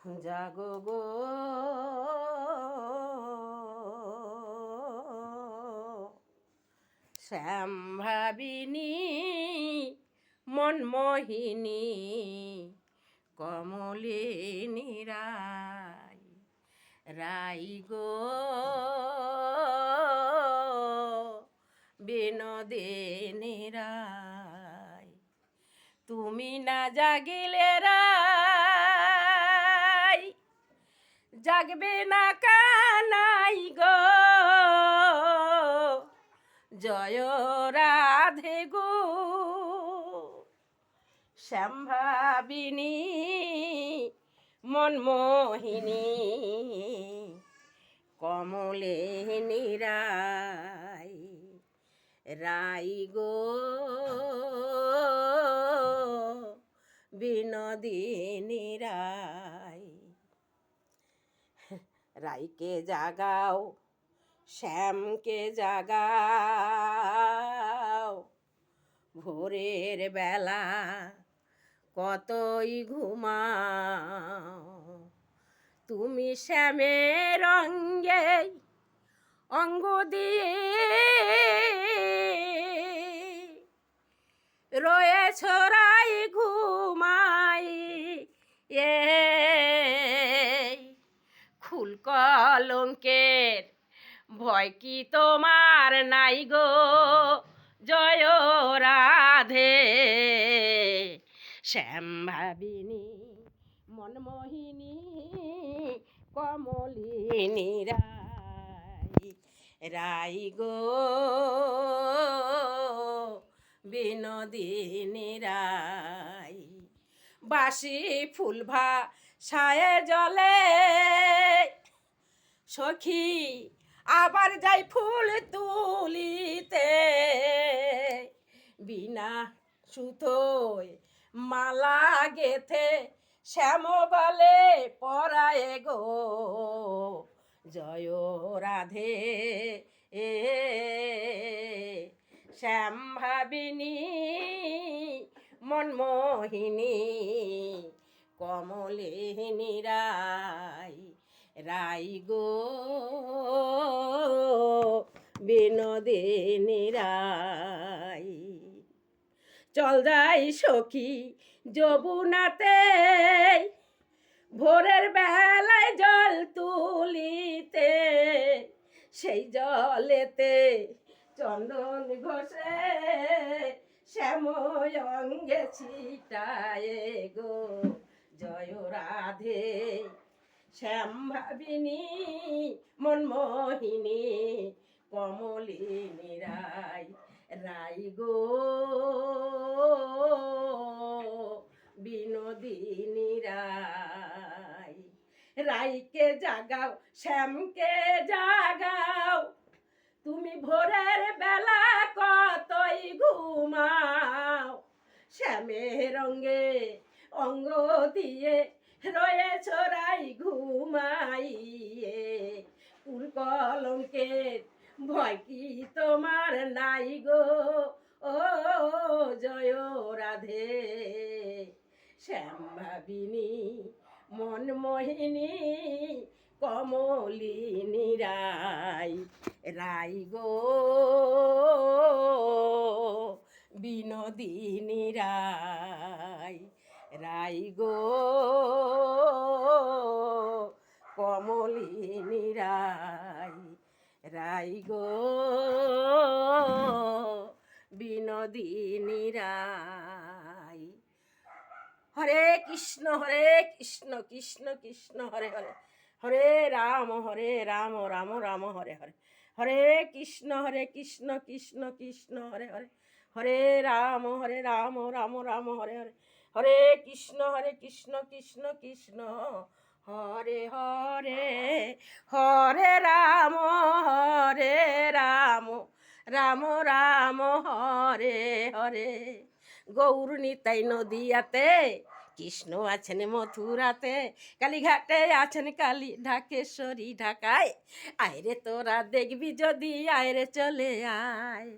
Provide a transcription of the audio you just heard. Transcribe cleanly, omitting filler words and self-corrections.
জাগো গো শ্যামভাবিনী মনমোহিনী কমলিনী রাই রাই গো বিনোদিনী রাই তুমি না জাগিলে রাই জাগবে না কানাই গো জয় রাধে গো শ্যামভাবিনী মনমোহিনী কমলিনী রাই রাই গো বিনোদিনী রাই রাইকে জাগাও শ্যামকে জাগাও ভোরের বেলা কতই ঘুমাও তুমি শ্যামের অঙ্গে অঙ্গ দিয়ে রয়েছ রাই ঘুমাই খুল কলঙ্কের ভয় কি তোমার নাই গো জয় রাধে শ্যামভাবিনী মনমোহিনী কমলিনী রাই রাই গো বিনোদিনী রাই বাসি ফুল ভাসায় জলে সখী আবার যাই ফুল তুলিতে বিনা সুতোয় মালা গেথে শ্যাম বলে পরায় গো জয় রাধে শ্যামভাবিনী মনমোহিনী কমলিনী রাই রাই গো বিনোদিনী রাই চল যাই সখী যমুনাতে ভোরের বেলায় জল তুলিতে সেই জলেতে চন্দন ঘষে শ্যাম অঙ্গে ছিটায় গো জয় রাধে শ্যামভাবিনী মনমোহিনী কমলিনী রাই রাই গো বিনোদিনী রাই রাইকে জাগাও শ্যামকে জাগাও তুমি ভোরের বেলা কতই ঘুমাও শ্যামের রঙে অঙ্গ দিয়ে রয়েছ রাই ঘুমাইয়ে কুল কলঙ্কের ভয় কি তোমার নাই গো ও জয় রাধে শ্যামভাবিনী মনমোহিনী কমলিনী রাই রাই গো বিনোদিনী রাই রাই গো কমলিনী রাই রাই গো বিনোদিনী রাই হরে কৃষ্ণ কৃষ্ণ কৃষ্ণ হরে হরে হরে রাম রাম রাম হরে হরে হরে কৃষ্ণ কৃষ্ণ কৃষ্ণ হরে হরে হরে রাম রাম রাম হরে হরে হরে কৃষ্ণ কৃষ্ণ কৃষ্ণ হরে হরে হরে রাম রাম রাম হরে হরে গৌর নিতাই নদিয়াতে কৃষ্ণ আছেন মথুরাতে কালীঘাটে আছেন কালী ঢাকেশ্বরী ঢাকায় আয়রে তোরা দেখবি যদি আয়রে চলে আয়।